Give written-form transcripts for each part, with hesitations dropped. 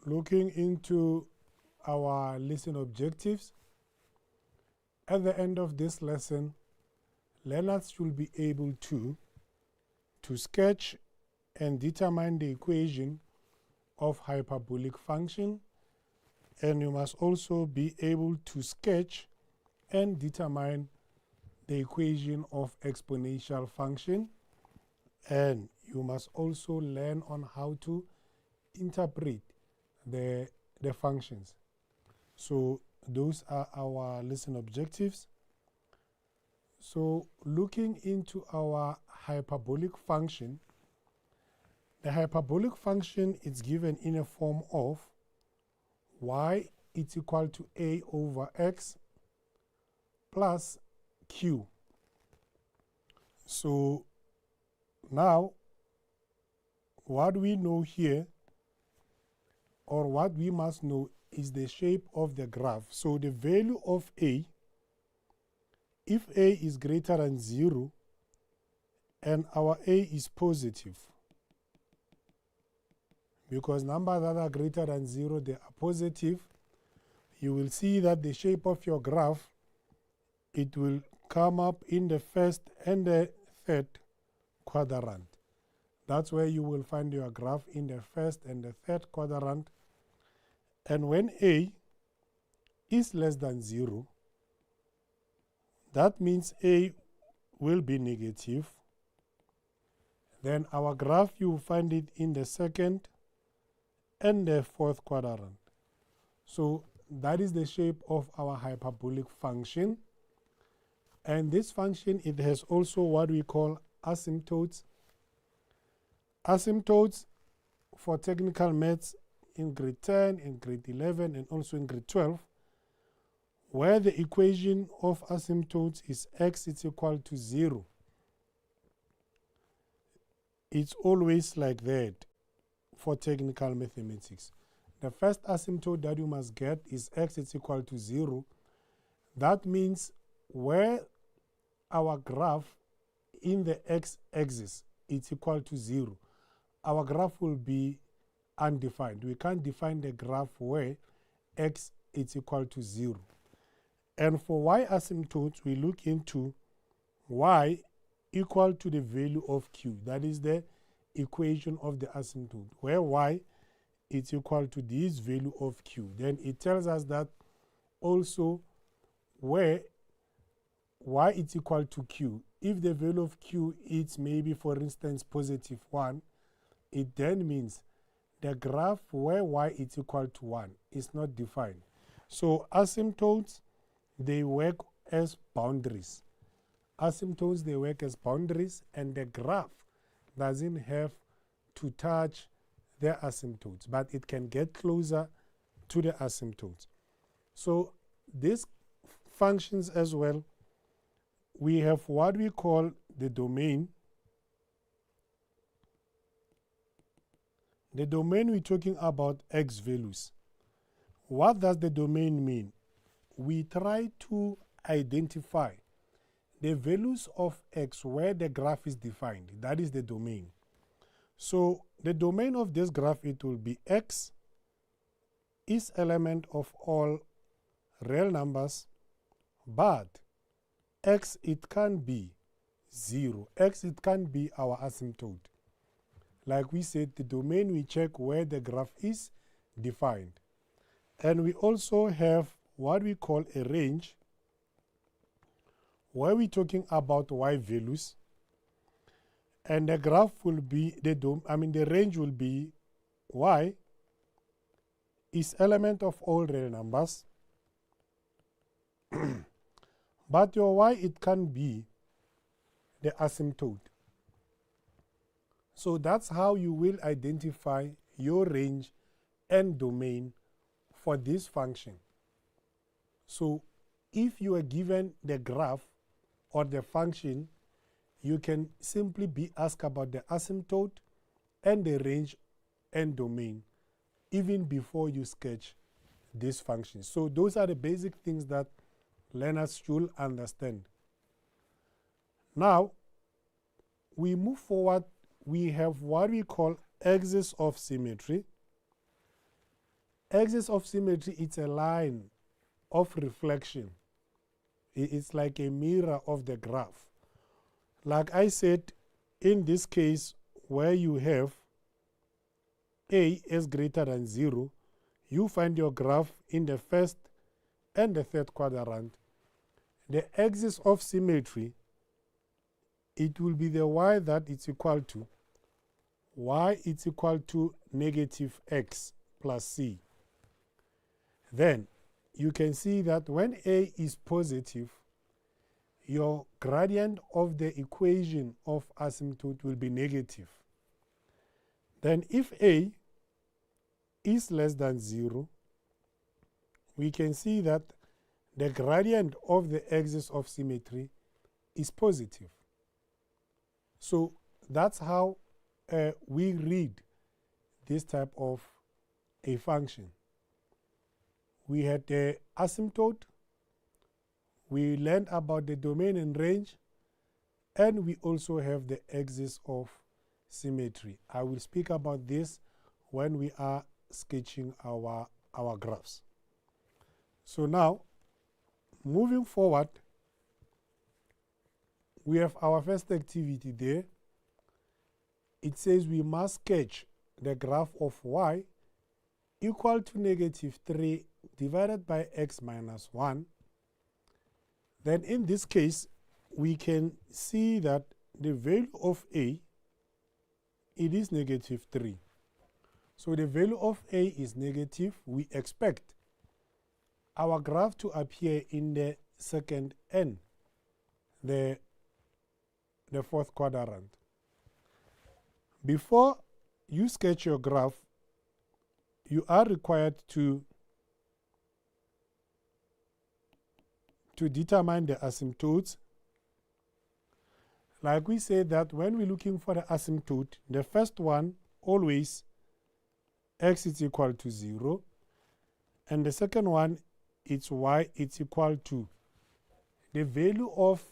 looking into our lesson objectives, at the end of this lesson, learners should be able to sketch and determine the equation of hyperbolic function, and you must also be able to sketch and determine the equation of exponential function, and you must also learn on how to interpret the functions. So those are our lesson objectives. So looking into our hyperbolic function, the hyperbolic function is given in a form of y is equal to a over x plus q. So now what we know here, or what we must know, is the shape of the graph. So the value of a, if a is greater than 0 and our a is positive, because numbers that are greater than 0, they are positive, you will see that the shape of your graph, it will come up in the first and the third quadrant. That's where you will find your graph, in the first and the third quadrant. And when a is less than 0, that means a will be negative. Then our graph, you will find it in the second and the fourth quadrant. So that is the shape of our hyperbolic function. And this function, it has also what we call asymptotes. Asymptotes for technical maths in grade 10, in grade 11, and also in grade 12, where the equation of asymptotes is x is equal to 0. It's always like that for technical mathematics. The first asymptote that you must get is x is equal to 0. That means where our graph in the x-axis is equal to 0, our graph will be undefined. We can't define the graph where x is equal to 0. And for y asymptotes, we look into y equal to the value of q. That is the equation of the asymptote, where y is equal to this value of q. Then it tells us that also where y is equal to q, if the value of q is maybe, for instance, positive 1, it then means the graph where y is equal to 1 is not defined. So asymptotes, they work as boundaries. Asymptotes, they work as boundaries, and the graph doesn't have to touch the asymptotes, but it can get closer to the asymptotes. So these functions as well, we have what we call the domain. The domain, we're talking about x values. What does the domain mean? We try to identify the values of x where the graph is defined. That is the domain. So the domain of this graph, it will be x is element of all real numbers, but x, it can be 0. X, it can be our asymptote. Like we said, the domain, we check where the graph is defined. And we also have what we call a range, where we're talking about y values. And the graph will be, the range will be y is element of all real numbers. But your y, it can be the asymptote. So that's how you will identify your range and domain for this function. So if you are given the graph or the function, you can simply be asked about the asymptote and the range and domain even before you sketch this function. So those are the basic things that learners should understand. Now, we move forward. We have what we call axis of symmetry. axis of symmetry, it's a line of reflection. It's like a mirror of the graph. Like I said, in this case, where you have a is greater than 0, you find your graph in the first and the third quadrant. The axis of symmetry, it will be the y that it's equal to y is equal to negative x plus c. Then you can see that when a is positive, your gradient of the equation of asymptote will be negative. Then if a is less than 0, we can see that the gradient of the axis of symmetry is positive. So that's how we read this type of a function. We had the asymptote, we learned about the domain and range, and we also have the axis of symmetry. I will speak about this when we are sketching our graphs. So now, moving forward, we have our first activity there. It says we must sketch the graph of y equal to negative 3 divided by x minus 1. Then in this case, we can see that the value of a, it is negative 3. So the value of a is negative. We expect our graph to appear in the second and the fourth quadrant. Before you sketch your graph, you are required to determine the asymptotes. Like we said that when we're looking for the asymptote, the first one always x is equal to 0, and the second one it's y is equal to the value of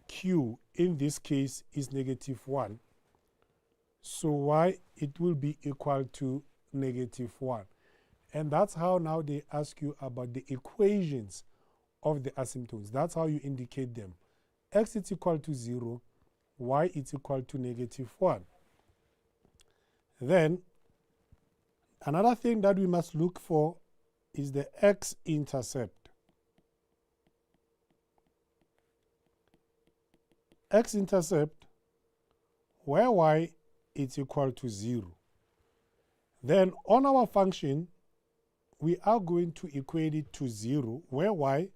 q in this case is negative 1. So y it will be equal to negative 1. And that's how now they ask you about the equations of the asymptotes. That's how you indicate them. X is equal to 0, y is equal to negative 1. Then another thing that we must look for is the x-intercept. X-intercept where y is equal to 0. Then on our function, we are going to equate it to 0, where y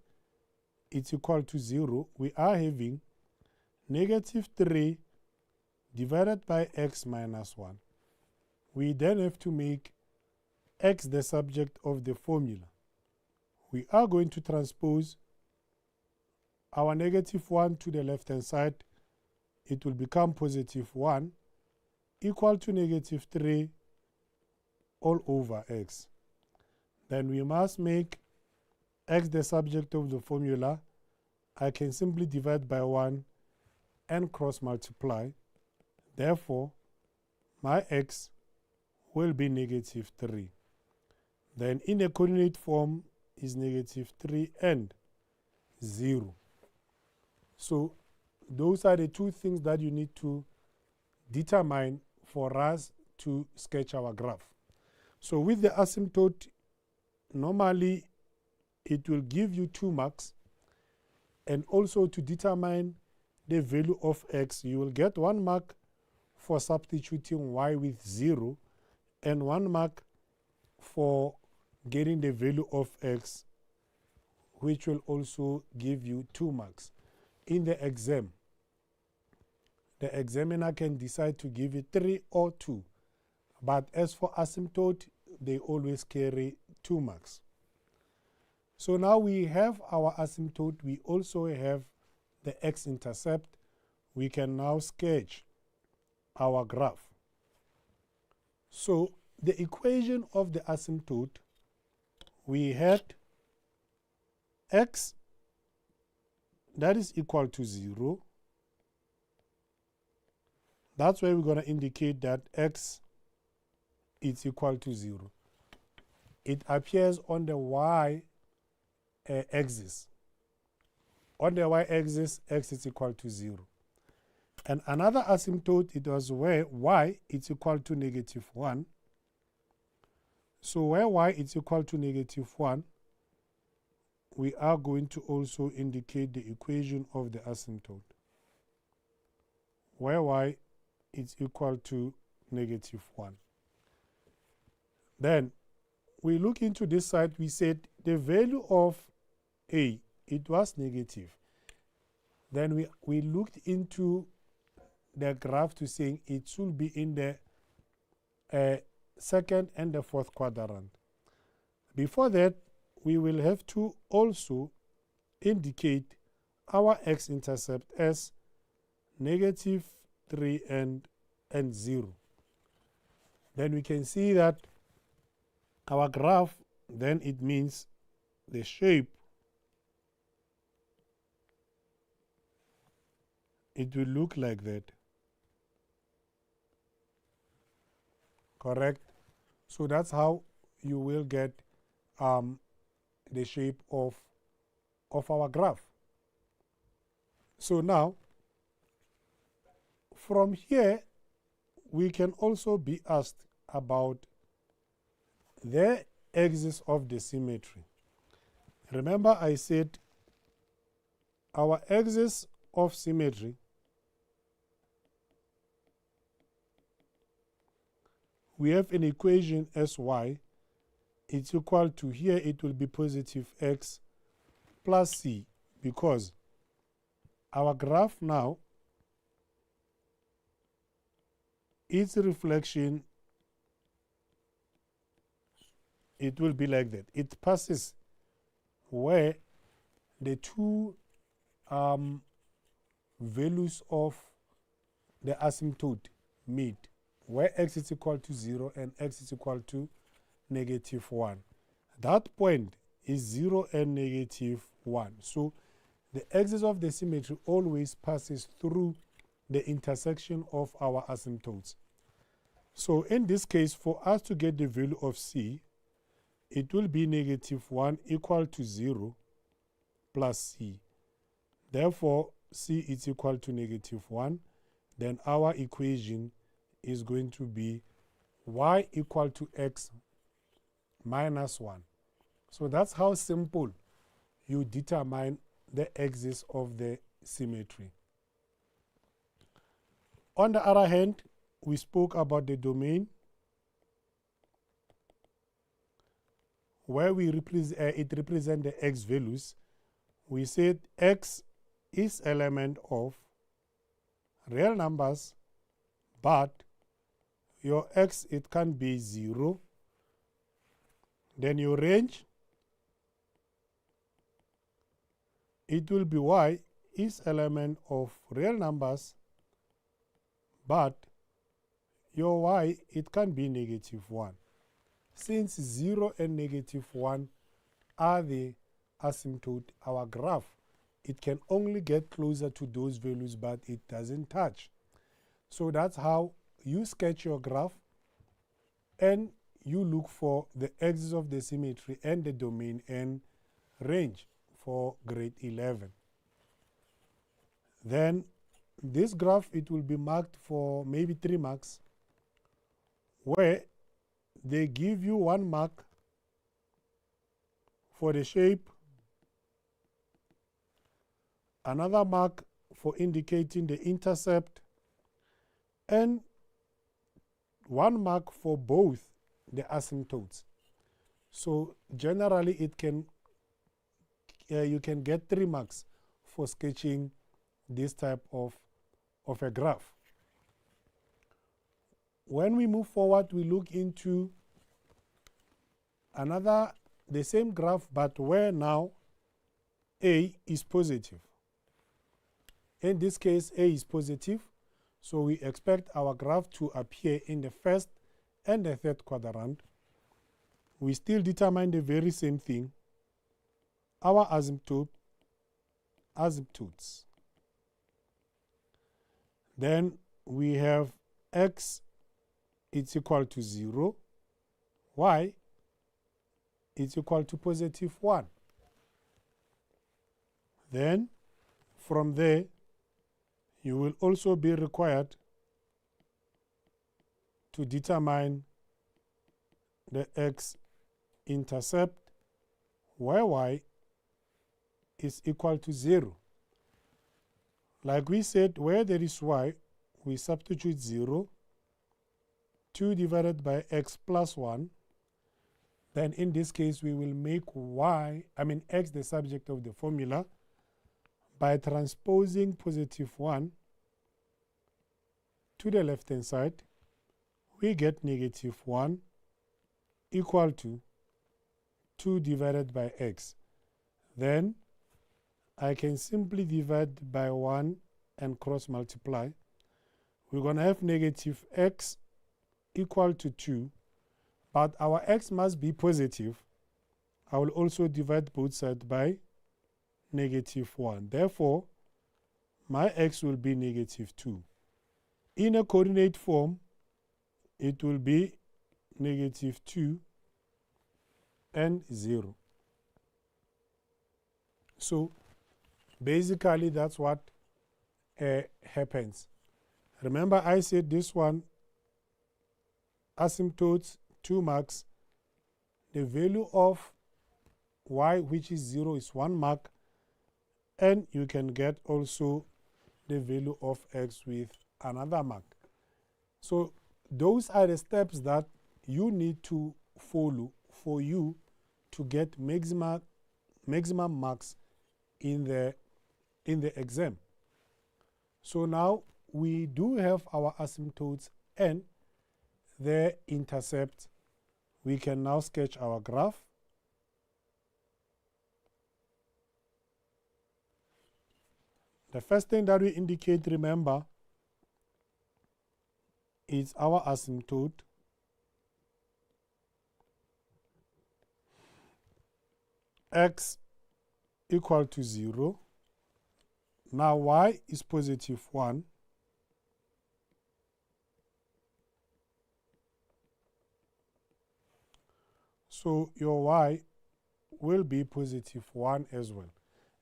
is equal to 0. We are having negative 3 divided by x minus 1. We then have to make x the subject of the formula. We are going to transpose our negative 1 to the left-hand side. It will become positive 1 equal to negative 3 all over x. Then we must make x the subject of the formula. I can simply divide by 1 and cross multiply. Therefore, my x will be negative 3. Then in the coordinate form is negative 3 and 0. So those are the two things that you need to determine for us to sketch our graph. So with the asymptote, normally it will give you 2 marks, and also to determine the value of x, you will get 1 mark for substituting y with 0 and 1 mark for getting the value of x, which will also give you 2 marks. In the exam, the examiner can decide to give it 3 or 2. But as for asymptote, they always carry 2 marks. So now we have our asymptote. We also have the x-intercept. We can now sketch our graph. So the equation of the asymptote, we had x that is equal to 0. That's why we're going to indicate that x is equal to 0. it appears on the y axis. On the y-axis, x is equal to 0. And another asymptote, it was where y is equal to -1. So where y is equal to -1, we are going to also indicate the equation of the asymptote, where y is equal to -1. Then we look into this side, we said the value of a, it was negative. Then we looked into the graph to saying it should be in the second and the fourth quadrant. Before that, we will have to also indicate our x-intercept as -3 and 0. Then we can see that our graph, then it means the shape, it will look like that. Correct? So that's how you will get the shape of our graph. So now, from here, we can also be asked about the axis of the symmetry. Remember I said our axis of symmetry we have an equation as y, it's equal to, here it will be positive x plus c, because our graph now, its reflection, it will be like that. It passes where the two values of the asymptote meet, where x is equal to 0 and x is equal to -1. That point is 0 and -1. So the axis of the symmetry always passes through the intersection of our asymptotes. So in this case, for us to get the value of c, it will be -1 equal to 0 plus c. Therefore, c is equal to -1. Then our equation is going to be y equal to x minus 1. So that's how simple you determine the axis of the symmetry. On the other hand, we spoke about the domain, where we it represents the x values. We said x is element of real numbers, but your x, it can be 0. Then your range, it will be y is element of real numbers, but your y, it can be -1. Since 0 and -1 are the asymptote, our graph, it can only get closer to those values, but it doesn't touch. So that's how you sketch your graph and you look for the axis of the symmetry and the domain and range for grade 11. Then this graph, it will be marked for maybe 3 marks, where they give you 1 mark for the shape, another mark for indicating the intercept, and 1 mark for both the asymptotes. So generally it can you can get 3 marks for sketching this type of a graph. When we move forward, we look into the same graph, but where now A is positive. In this case, A is positive, so we expect our graph to appear in the first and the third quadrant. We still determine the very same thing, our asymptotes. Then we have x is equal to 0, y is equal to positive 1. Then from there, you will also be required to determine the x-intercept where y is equal to 0. Like we said, where there is y, we substitute 0, 2 divided by x plus 1. Then in this case, we will make x the subject of the formula by transposing positive 1 to the left-hand side. We get negative 1 equal to 2 divided by x. Then I can simply divide by 1 and cross multiply. We're going to have negative x equal to 2, but our x must be positive. I will also divide both sides by negative 1. Therefore, my x will be negative 2. In a coordinate form, it will be negative 2 and 0. So basically that's what happens. Remember I said this one, asymptotes 2 marks. The value of y, which is 0, is 1 mark. And you can get also the value of x with another mark. So those are the steps that you need to follow for you to get maximum marks in the exam. So now we do have our asymptotes and the intercept. We can now sketch our graph. The first thing that we indicate, remember, is our asymptote. X equal to 0. Now y is positive 1. So your y will be positive 1 as well.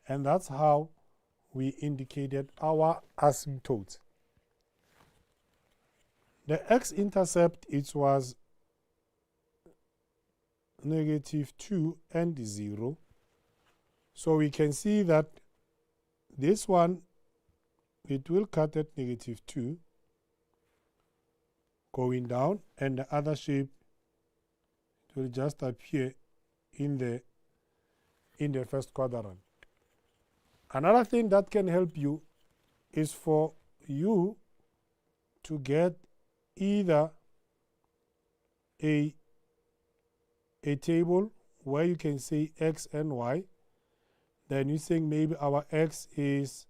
And that's how we indicated our asymptote. The x-intercept, it was negative 2 and 0. So we can see that this one, it will cut at negative 2, going down, and the other shape, it will just appear in the first quadrant. Another thing that can help you is for you to get either a table where you can say x and y. Then you think maybe our x is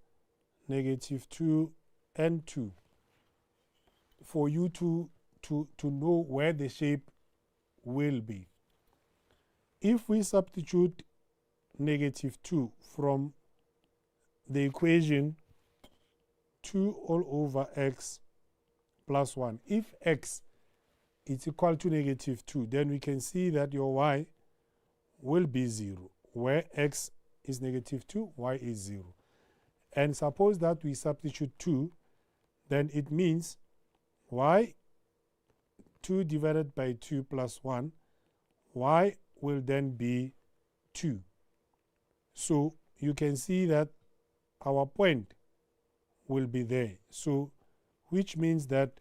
negative 2 and 2. For you to know where the shape will be. If we substitute negative 2 from the equation 2 all over x plus 1. If x is equal to negative 2, then we can see that your y will be 0. Where x is negative 2, y is 0. And suppose that we substitute 2, then it means y 2 divided by 2 plus 1, y will then be 2. So you can see that our point will be there. So which means that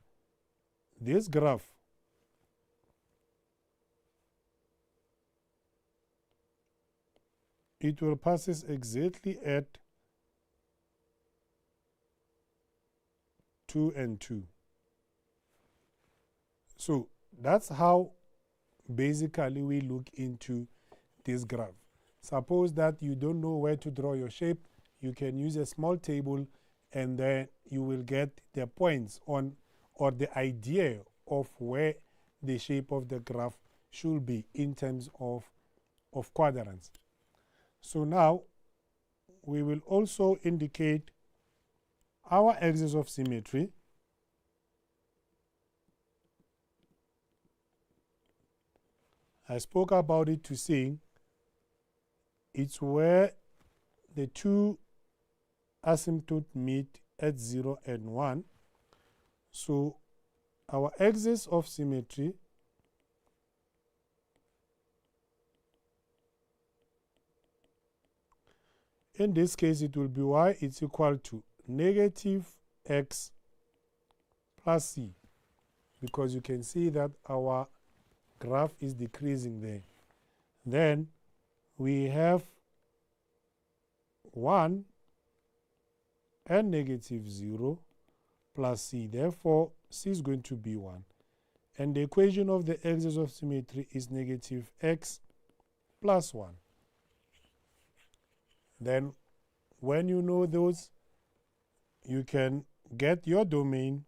this graph it will passes exactly at 2 and 2. So that's how basically we look into this graph. Suppose that you don't know where to draw your shape, you can use a small table and then you will get the points on or the idea of where the shape of the graph should be in terms of quadrants. So now we will also indicate our axis of symmetry. I spoke about it to saying it's where the two asymptotes meet at 0 and 1. So our axis of symmetry in this case it will be y is equal to negative x plus c, because you can see that our graph is decreasing there. Then we have 1 and negative 0 plus c. Therefore, c is going to be 1. And the equation of the axis of symmetry is negative x plus 1. Then, when you know those, you can get your domain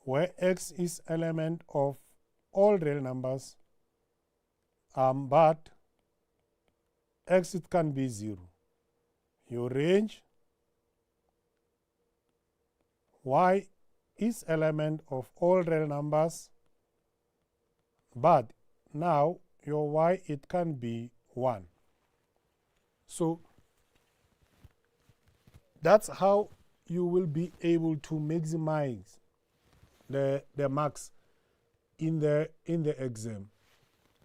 where x is element of all real numbers, but x it can be 0. Your range y is element of all real numbers, but now your y it can be 1. So that's how you will be able to maximize the marks in the exam.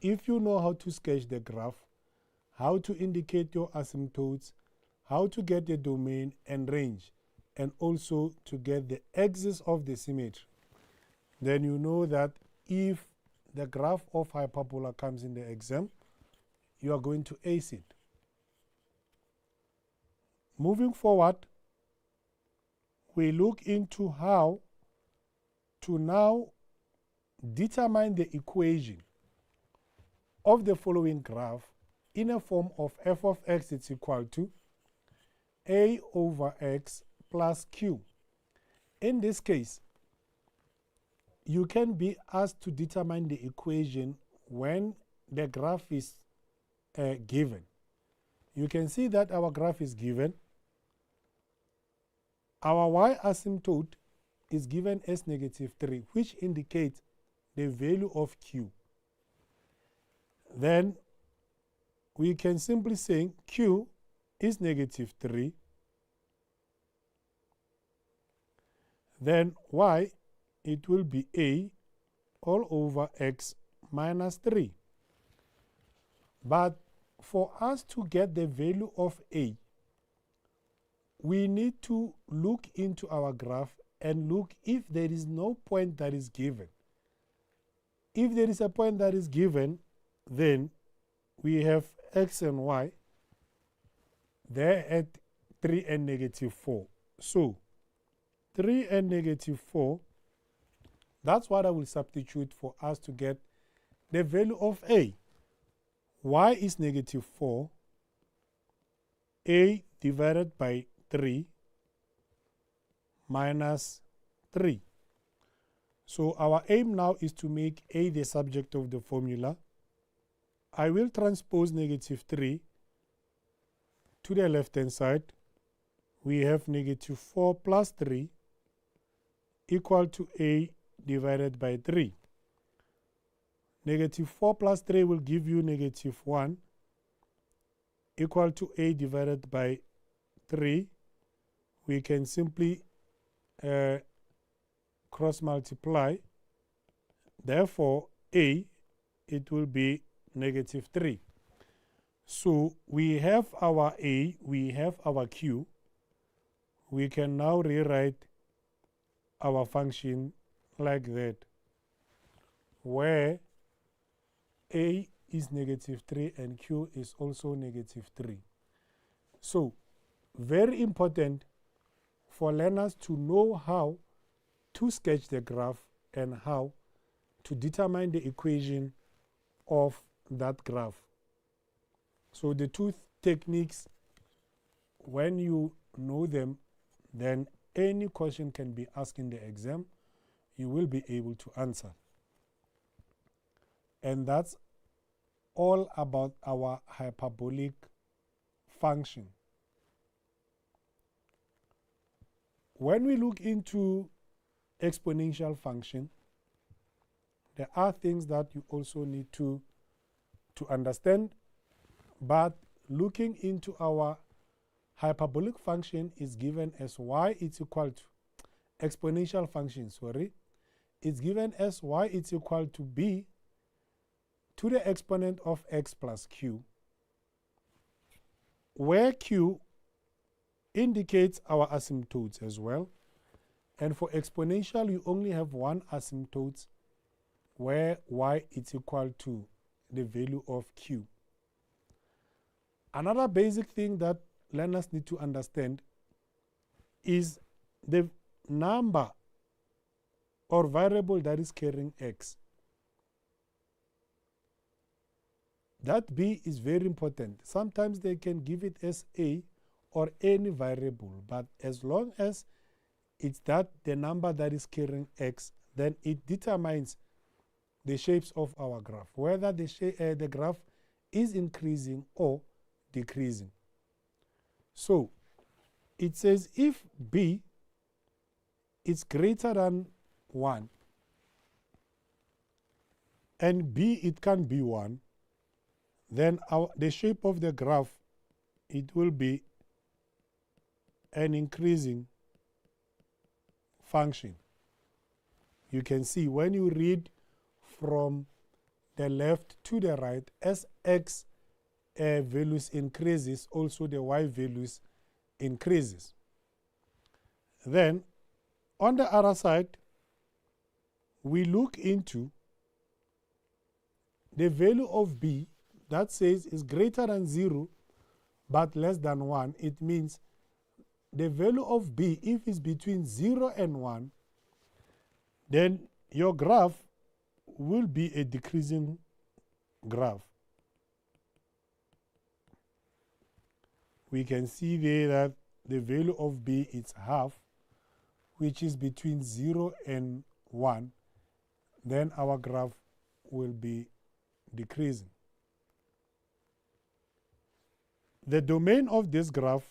If you know how to sketch the graph, how to indicate your asymptotes, how to get the domain and range, and also to get the axis of the symmetry, then you know that if the graph of hyperbola comes in the exam, you are going to ace it. Moving forward, we look into how to now determine the equation of the following graph in a form of f of x is equal to a over x plus q. In this case, you can be asked to determine the equation when the graph is given. You can see that our graph is given. Our y asymptote is given as negative 3, which indicates the value of q. Then we can simply say q is negative 3. Then y, it will be a all over x minus 3. But for us to get the value of a, we need to look into our graph and look if there is no point that is given. If there is a point that is given, then we have x and y there at 3 and negative 4. So 3 and negative 4, that's what I will substitute for us to get the value of a. Y is negative 4, a divided by 3 minus 3. So our aim now is to make a the subject of the formula. I will transpose negative 3 to the left hand side. We have negative 4 plus 3 equal to a divided by 3. Negative 4 plus 3 will give you negative 1 equal to a divided by 3. We can simply cross multiply. Therefore, a, it will be negative 3. So we have our a, we have our q. We can now rewrite our function like that, where a is negative 3 and q is also negative 3. So very important for learners to know how to sketch the graph and how to determine the equation of that graph. So the two techniques, when you know them, then any question can be asked in the exam, you will be able to answer. And that's all about our hyperbolic function. When we look into exponential function, there are things that you also need to to understand, but looking into our hyperbolic function is given as y is equal to exponential function, sorry. It's given as y is equal to b to the exponent of x plus q, where q indicates our asymptotes as well. And for exponential, you only have one asymptote where y is equal to the value of q. Another basic thing that learners need to understand is the number or variable that is carrying x. That b is very important. Sometimes they can give it as a or any variable, but as long as it's that the number that is carrying x, then it determines the shapes of our graph, whether the graph is increasing or decreasing. So it says if b is greater than 1 and b it can be 1, then the shape of the graph, it will be an increasing function. You can see when you read from the left to the right, as x values increases, also the y values increases. Then on the other side, we look into the value of b that says is greater than 0 but less than 1. It means the value of b, if it's between 0 and 1, then your graph will be a decreasing graph. We can see there that the value of b is half, which is between 0 and 1. Then our graph will be decreasing. The domain of this graph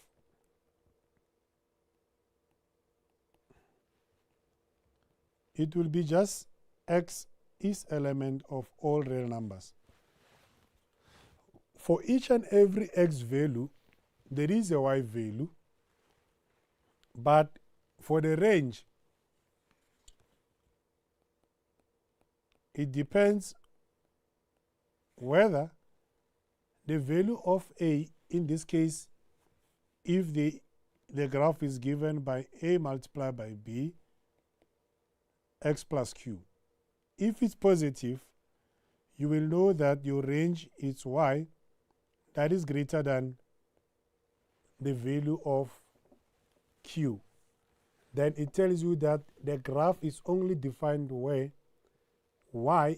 it will be just x is element of all real numbers. For each and every x value, there is a y value, but for the range, it depends whether the value of a, in this case, if the graph is given by a multiplied by b, x plus q. If it's positive, you will know that your range is y that is greater than the value of q. Then it tells you that the graph is only defined where y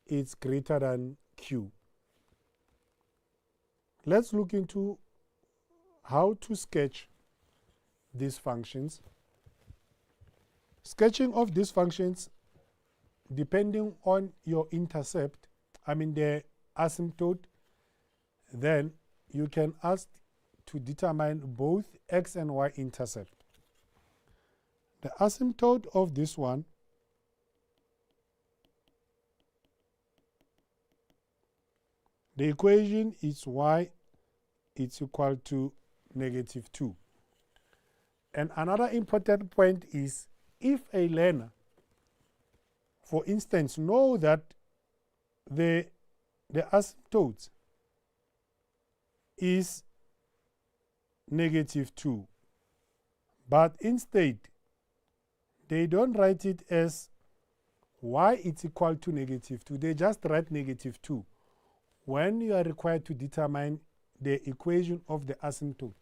is greater than q. Let's look into how to sketch these functions. Sketching of these functions, depending on your intercept, the asymptote, then you can ask to determine both x and y intercept. The asymptote of this one the equation is y is equal to -2. And another important point is if a learner, for instance, know that the asymptote is -2, but instead they don't write it as y is equal to -2, they just write -2. When you are required to determine the equation of the asymptote,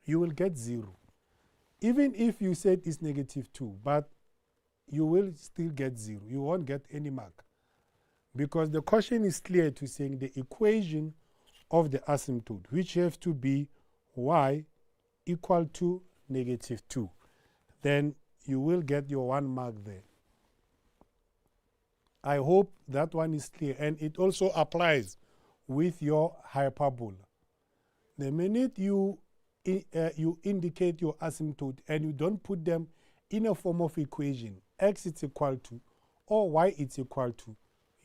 you will get 0. Even if you said it's -2, but you will still get 0. You won't get any mark. Because the question is clear to saying the equation of the asymptote, which has to be y equal to -2. Then you will get your 1 mark there. I hope that one is clear. And it also applies with your hyperbola. The minute you indicate your asymptote and you don't put them in a form of equation, x is equal to or y is equal to,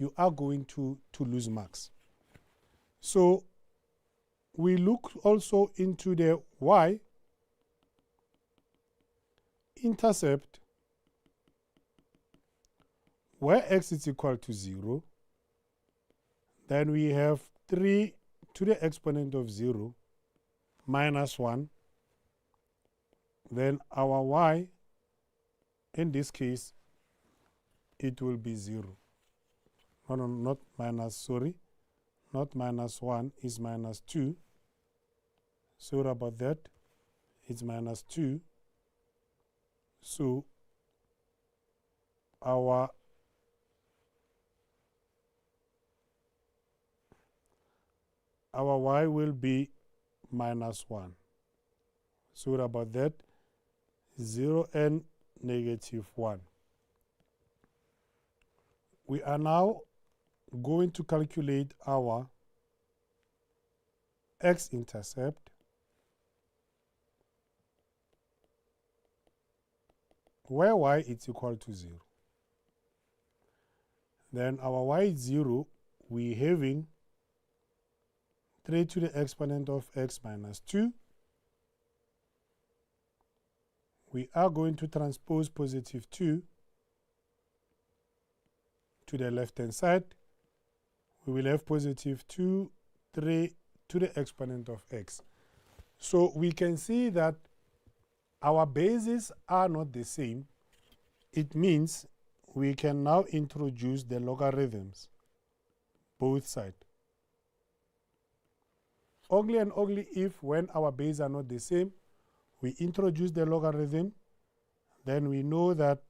you are going to lose marks. So we look also into the y-intercept, where x is equal to 0. Then we have 3 to the exponent of 0 minus 1. Then our y, in this case, it will be 0. No, not minus, sorry. Not minus 1, is minus 2. Sorry about that. It's minus 2. So our y will be minus 1. Sorry about that. 0 and negative 1. We are now going to calculate our x-intercept, where y is equal to 0. Then our y is 0, we having 3 to the exponent of x minus 2. We are going to transpose positive 2 to the left-hand side. We will have positive 2, 3 to the exponent of x. So we can see that our bases are not the same. It means we can now introduce the logarithms, both sides. Only and only if, when our bases are not the same, we introduce the logarithm, then we know that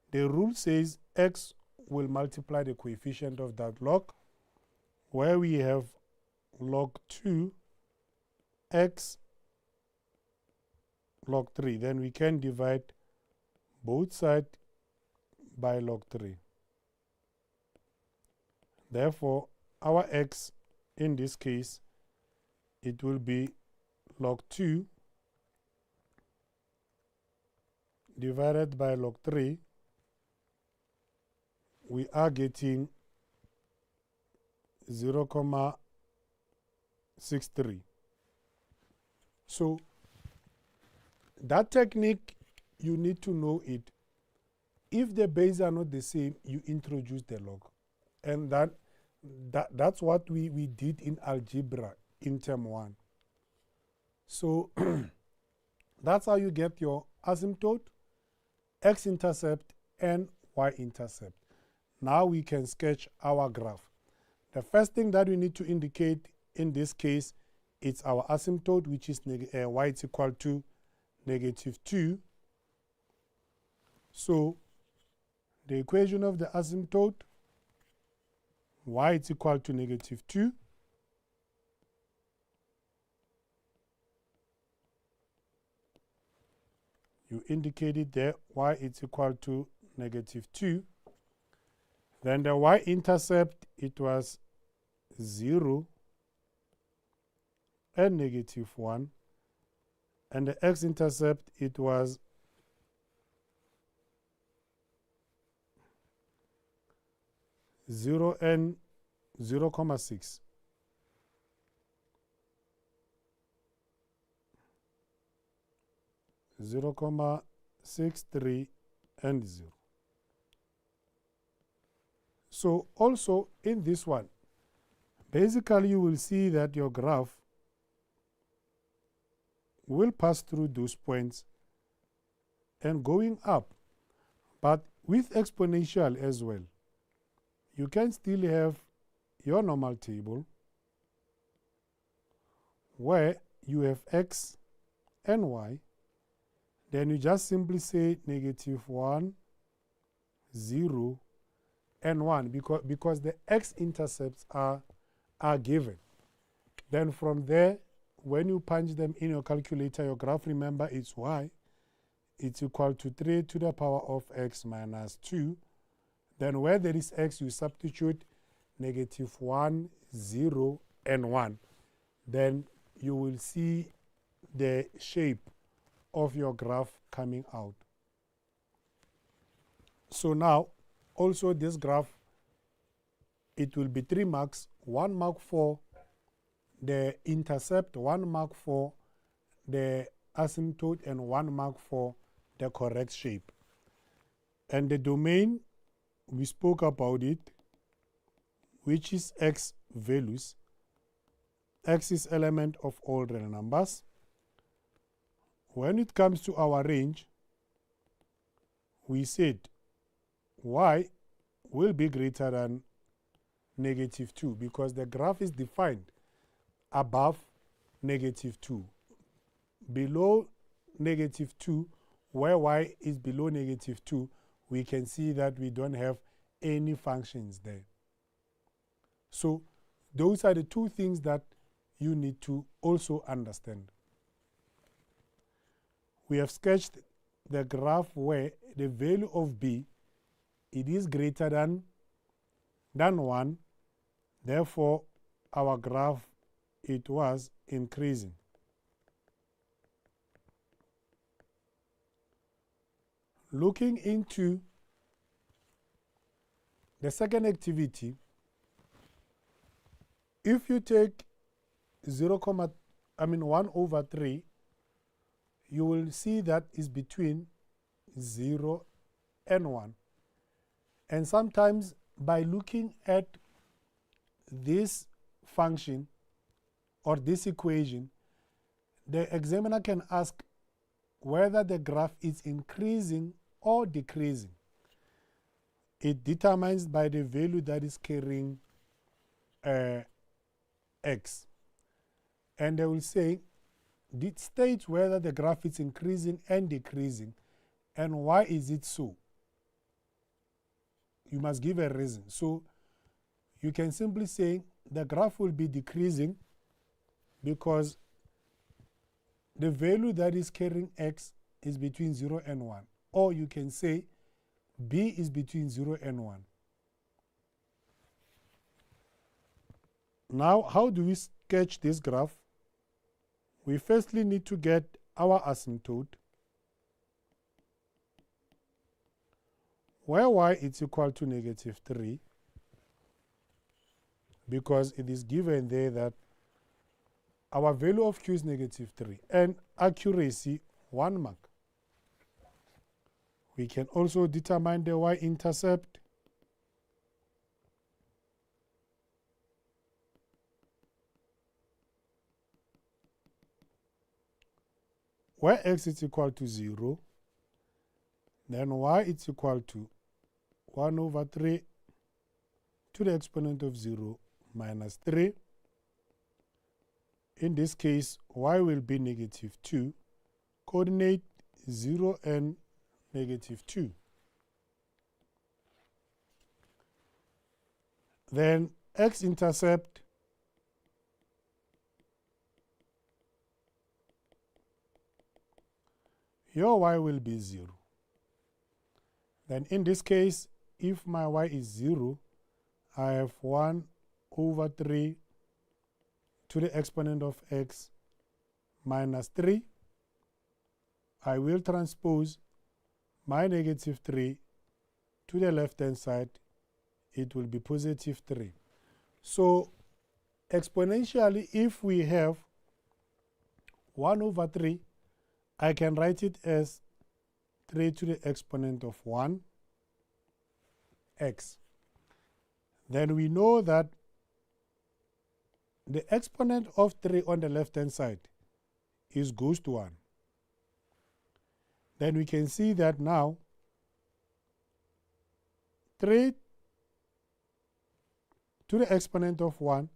the rule says x will multiply the coefficient of that log, where we have log 2 x log 3. Then we can divide both sides by log 3. Therefore, our x, in this case, it will be log 2 divided by log 3. We are getting 0.63. So that technique, you need to know it. If the bases are not the same, you introduce the log. And that's what we did in algebra in term 1. So that's how you get your asymptote, x-intercept, and y-intercept. Now we can sketch our graph. The first thing that we need to indicate in this case is our asymptote, which is y is equal to -2. So the equation of the asymptote, y is equal to -2. You indicate it there, y is equal to -2. Then the y-intercept, it was 0 and -1. And the x-intercept, it was 0 and 0.6. Zero comma 63 and 0. So also in this one, basically you will see that your graph will pass through those points and going up. But with exponential as well, you can still have your normal table where you have x and y. Then you just simply say -1, 0, and 1 because the x-intercepts are given. Then from there, when you punch them in your calculator, your graph, remember, it's y. It's equal to 3 to the power of x minus 2. Then where there is x, you substitute -1, 0, and 1. Then you will see the shape of your graph coming out. So now, also this graph, it will be 3 marks, 1 mark for the intercept, 1 mark for the asymptote, and 1 mark for the correct shape. And the domain, we spoke about it, which is x values. X is element of all real numbers. When it comes to our range, we said y will be greater than -2 because the graph is defined above -2. Below -2, where y is below -2, we can see that we don't have any functions there. So those are the two things that you need to also understand. We have sketched the graph where the value of b, it is greater than 1. Therefore, our graph, it was increasing. Looking into the second activity, if you take 1/3, you will see that is between 0 and 1. And sometimes by looking at this function or this equation, the examiner can ask whether the graph is increasing or decreasing. It determines by the value that is carrying x. And they will say, it states whether the graph is increasing and decreasing, and why is it so? You must give a reason. So you can simply say the graph will be decreasing because the value that is carrying x is between 0 and 1. Or you can say b is between 0 and 1. Now, how do we sketch this graph? We firstly need to get our asymptote, where y is equal to -3, because it is given there that our value of q is -3, and accuracy 1 mark. We can also determine the y-intercept, where x is equal to 0, then y is equal to 1/3 to the exponent of 0 minus 3. In this case, y will be -2, coordinate 0 and -2. Then x-intercept, your y will be 0. Then in this case, if my y is 0, I have 1/3 to the exponent of x minus 3. I will transpose my -3 to the left-hand side. It will be +3. So exponentially, if we have 1/3, I can write it as 3 to the exponent of 1 x. Then we know that the exponent of 3 on the left-hand side goes to 1. Then we can see that now 3 to the exponent of 1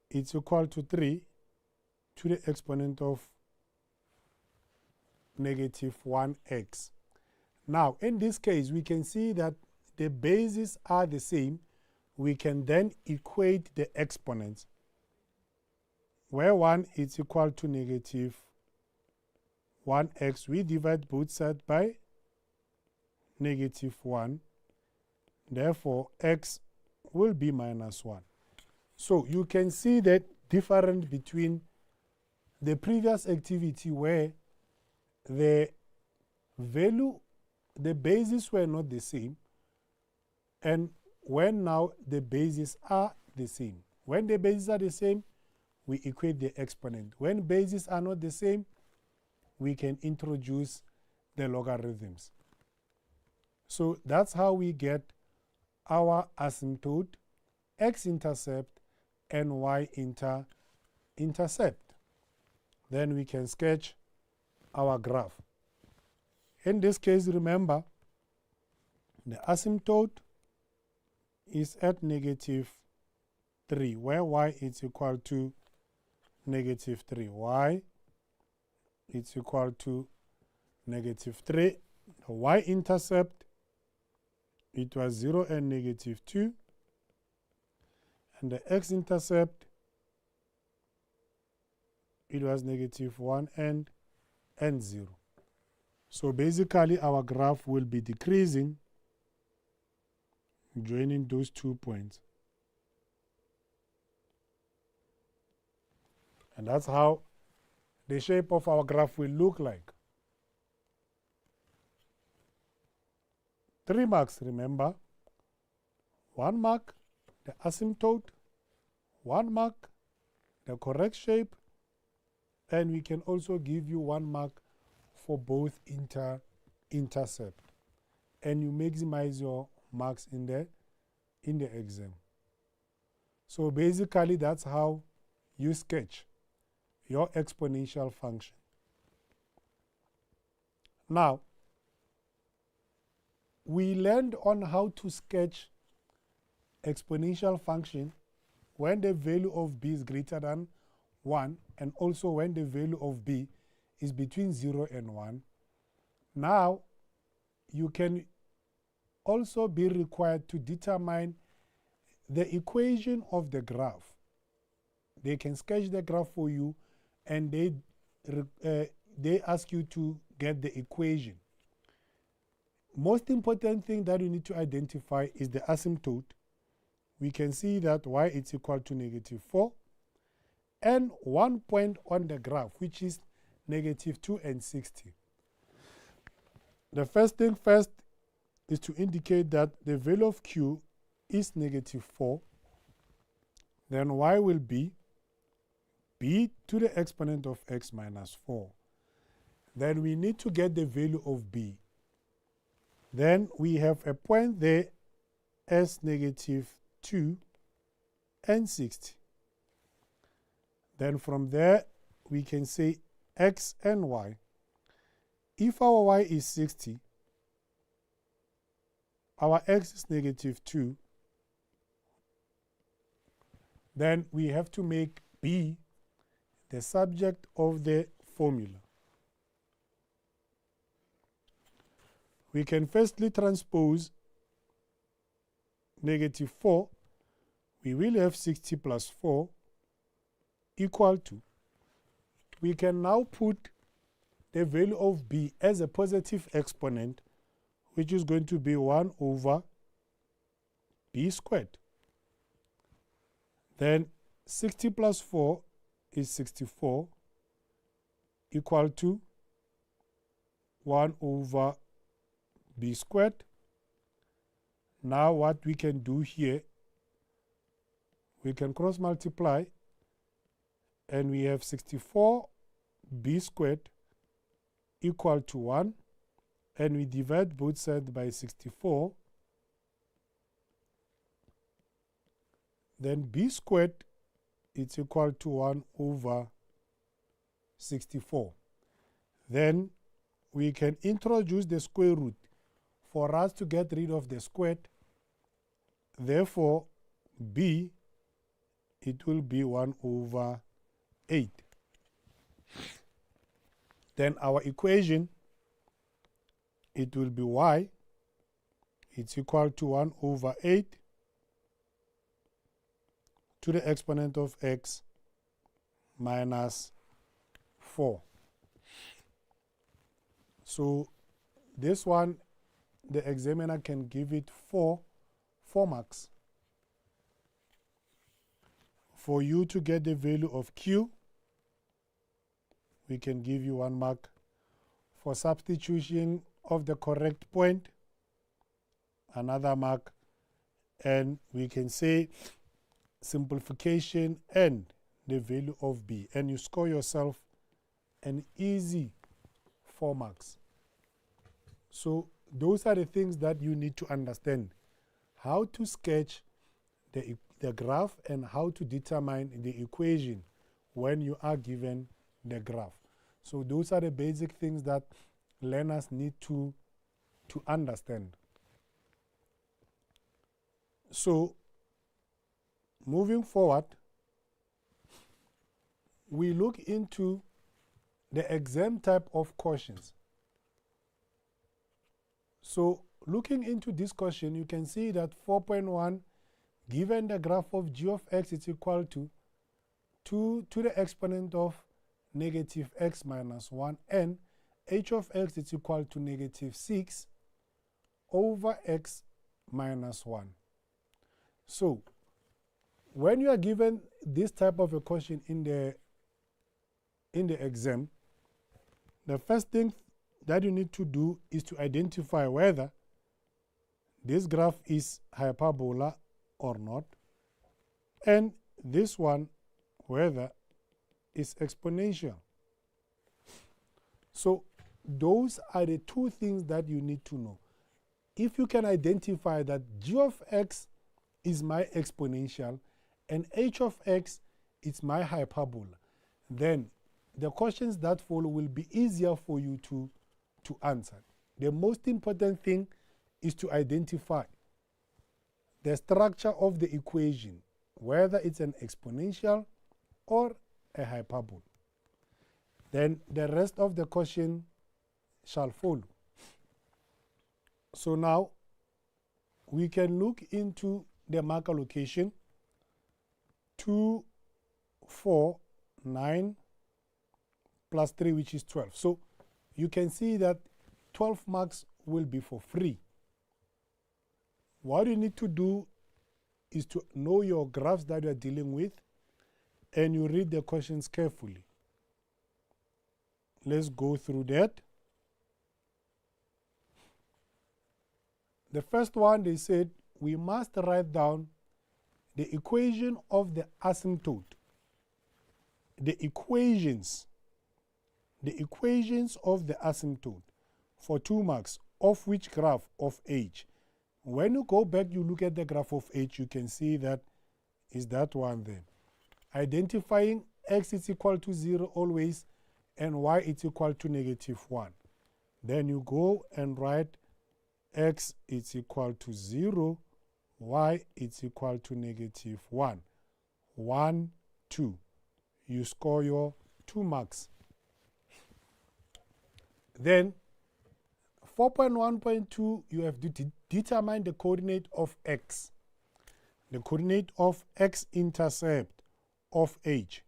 is equal to 3 to the exponent of -1x. Now, in this case, we can see that the bases are the same. We can then equate the exponents, where 1 is equal to -1x. We divide both sides by -1. Therefore, x will be -1. So you can see that difference between the previous activity where the value, the bases were not the same, and when now the bases are the same. When the bases are the same, we equate the exponent. When bases are not the same, we can introduce the logarithms. So that's how we get our asymptote, x-intercept, and y-intercept. Then we can sketch our graph. In this case, remember, the asymptote is at -3, where y is equal to -3. Y is equal to -3. The y-intercept, it was 0 and -2. And the x-intercept, it was -1 and 0. So basically our graph will be decreasing, joining those 2 points. And that's how the shape of our graph will look like. 3 marks, remember. 1 mark, the asymptote. 1 mark, the correct shape. And we can also give you 1 mark for both intercept. And you maximize your marks in the exam. So basically that's how you sketch your exponential function. Now, we learned on how to sketch exponential function when the value of b is greater than 1 and also when the value of b is between 0 and 1. Now, you can also be required to determine the equation of the graph. They can sketch the graph for you and they ask you to get the equation. Most important thing that you need to identify is the asymptote. We can see that y is equal to -4 and 1 point on the graph, which is -2 and 60. The first thing first is to indicate that the value of q is -4. Then y will be b to the exponent of x minus 4. Then we need to get the value of b. Then we have a point there as -2 and 60. Then from there, we can say x and y. If our y is 60, our x is -2, then we have to make b the subject of the formula. We can firstly transpose -4. We will have 60 plus 4 equal to. We can now put the value of b as a positive exponent, which is going to be 1 over b squared. Then 60 plus 4 is 64 equal to 1 over b squared. Now what we can do here, we can cross multiply and we have 64 b squared equal to 1, and we divide both sides by 64. Then b squared is equal to 1 over 64. Then we can introduce the square root for us to get rid of the squared. Therefore, b, it will be 1 over 8. Then our equation, it will be y, it's equal to 1 over 8 to the exponent of x minus 4. So this one, the examiner can give it 4 marks. For you to get the value of q, we can give you 1 mark. For substitution of the correct point, another mark. and we can say simplification and the value of b, and you score yourself an easy 4 marks. So those are the things that you need to understand: how to sketch the graph and how to determine the equation when you are given the graph. So those are the basic things that learners need to understand. So moving forward, we look into the exam type of questions. So looking into this question, you can see that 4.1, given the graph of g of x is equal to 2 to the exponent of negative x minus 1, and h of x is equal to negative 6 over x minus 1. So when you are given this type of a question in the exam, the first thing that you need to do is to identify whether this graph is hyperbola or not, and this one whether it's exponential. So those are the two things that you need to know. If you can identify that g of x is my exponential and h of x is my hyperbola, then the questions that follow will be easier for you to answer. The most important thing is to identify the structure of the equation, whether it's an exponential or a hyperbola. Then the rest of the question shall follow. So now we can look into the mark allocation. 2, 4, 9 plus 3, which is 12. So you can see that 12 marks will be for free. What you need to do is to know your graphs that you are dealing with, and you read the questions carefully. Let's go through that. The first one, they said we must write down the equation of the asymptote. The equations of the asymptote for 2 marks of which graph of h. When you go back, you look at the graph of h, you can see that is that one there. Identifying x is equal to 0 always and y is equal to negative 1. Then you go and write x is equal to 0, y is equal to negative 1. 1, 2. You score your 2 marks. Then 4.1.2, you have to determine the coordinate of x. The coordinate of x-intercept of h.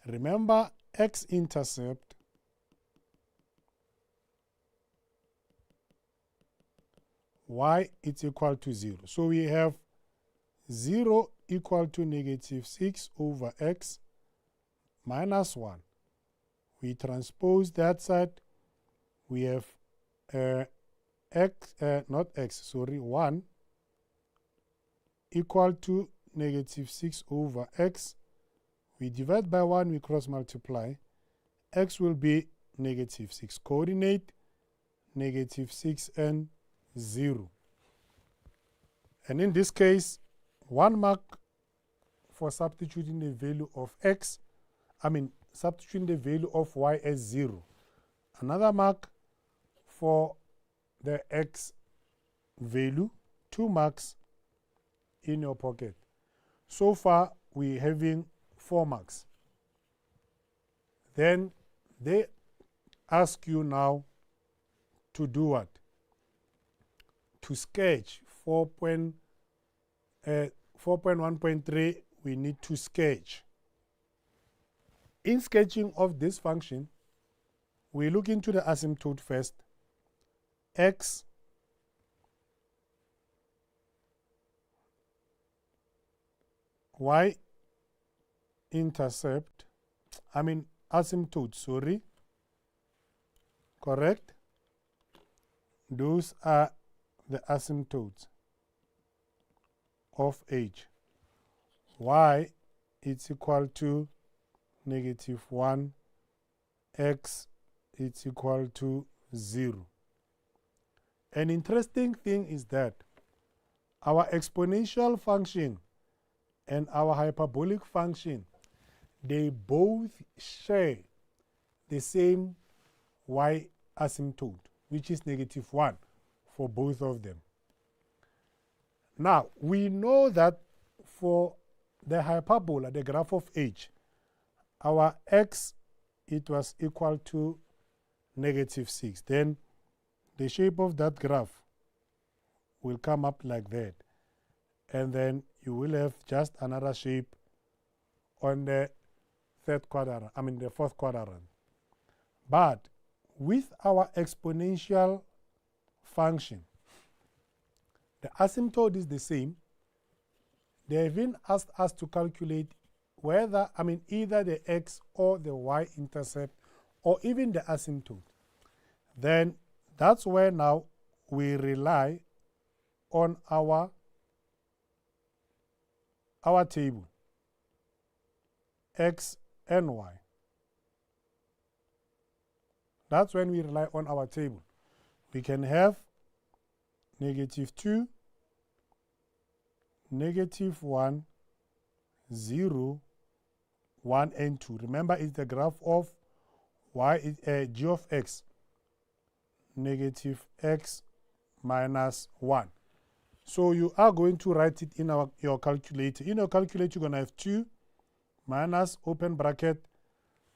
Remember, x-intercept y is equal to 0. So we have 0 equal to negative 6 over x minus 1. We transpose that side. We have 1 equal to negative 6 over x. We divide by 1, we cross multiply. X will be negative 6. Coordinate negative 6 and 0. And in this case, 1 mark for substituting the value of x, substituting the value of y as 0. Another mark for the x value, 2 marks in your pocket. So far, we're having 4 marks. Then they ask you now to do what? To sketch 4.1.3, we need to sketch. In sketching of this function, we look into the asymptote first. X y intercept, asymptote, sorry. Correct? Those are the asymptotes. of h. Y is equal to -1, x is equal to 0. An interesting thing is that our exponential function and our hyperbolic function, they both share the same y asymptote, which is -1 for both of them. Now, we know that for the hyperbola, the graph of h, our x, it was equal to -6. Then the shape of that graph will come up like that. And then you will have just another shape on the third quadrant, the fourth quadrant. But with our exponential function, the asymptote is the same. They even asked us to calculate whether, either the x or the y-intercept or even the asymptote. Then that's where now we rely on our table, x and y. That's when we rely on our table. We can have -2, -1, 0, 1, and 2. Remember, it's the graph of y, g of x, -x minus 1. So you are going to write it in your calculator. In your calculator, you're going to have 2 minus open bracket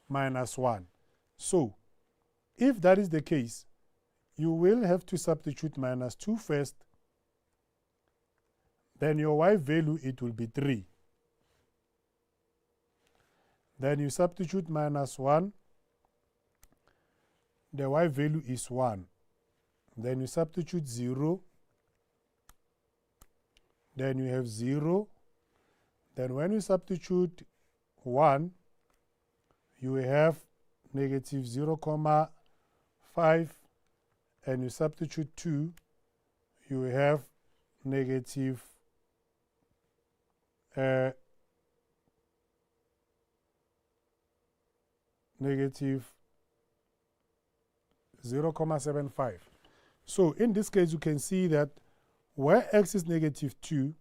minus 1. So if that is the case, you will have to substitute -2 first. Then your y value, it will be 3. Then you substitute -1. The y value is 1. Then you substitute 0. Then you have 0. Then when you substitute 1, you have -0,5. And you substitute 2, you have -0.75. So in this case, you can see that where x is -2,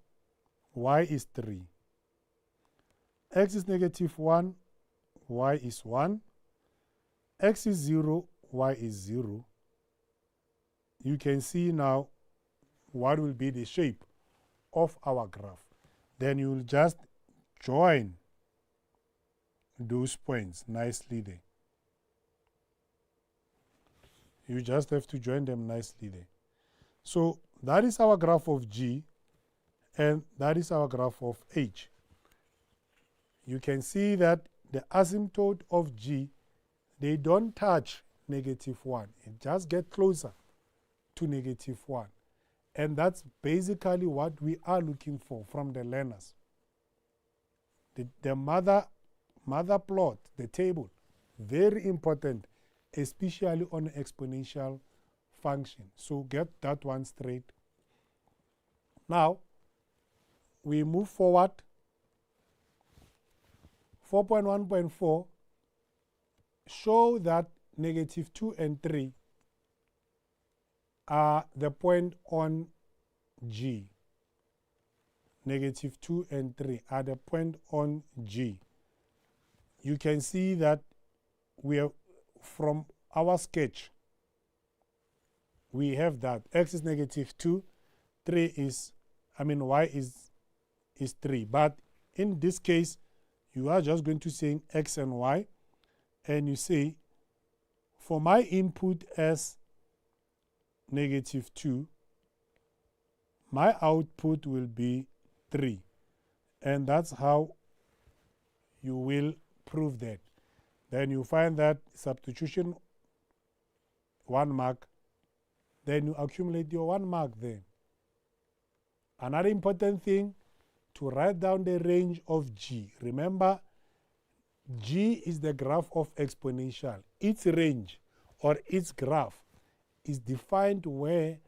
y is 3. X is -1, y is 1. X is 0, y is 0. You can see now what will be the shape of our graph. Then you will just join those points nicely there. You just have to join them nicely there. So that is our graph of G, and that is our graph of H. You can see that the asymptote of G, they don't touch -1. It just gets closer to -1. And that's basically what we are looking for from the learners. The mother plot, the table, very important, especially on exponential function. So get that one straight. Now, we move forward. 4.1.4 show that -2 and 3 are the point on G. -2 and 3 are the point on G. You can see that we are, from our sketch, we have that x is -2, 3 is, y is 3. But in this case, you are just going to say x and y, and you say, for my input as -2, my output will be 3. And that's how you will prove that. Then you find that substitution 1 mark, then you accumulate your 1 mark there. Another important thing, to write down the range of G. Remember, G is the graph of exponential. Its range or its graph is defined where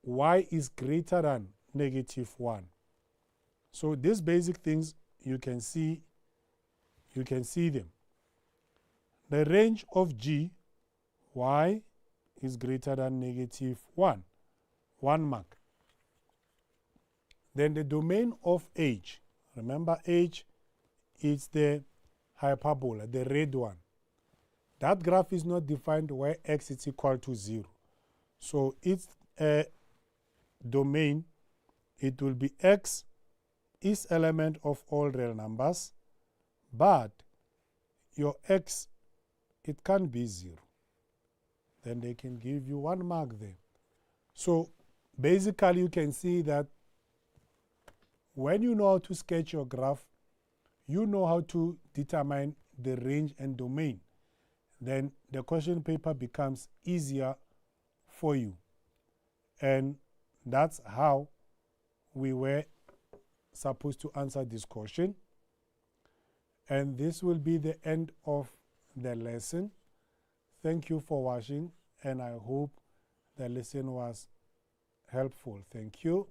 y is greater than -1. So these basic things you can see them. The range of G, y is greater than -1, 1 mark. Then the domain of H, remember H is the hyperbola, the red one. That graph is not defined where x is equal to 0. So its domain, it will be x is element of all real numbers, but your x, it can't be 0. Then they can give you 1 mark there. So basically you can see that when you know how to sketch your graph, you know how to determine the range and domain. Then the question paper becomes easier for you. And that's how we were supposed to answer this question. And this will be the end of the lesson. Thank you for watching, and I hope the lesson was helpful. Thank you.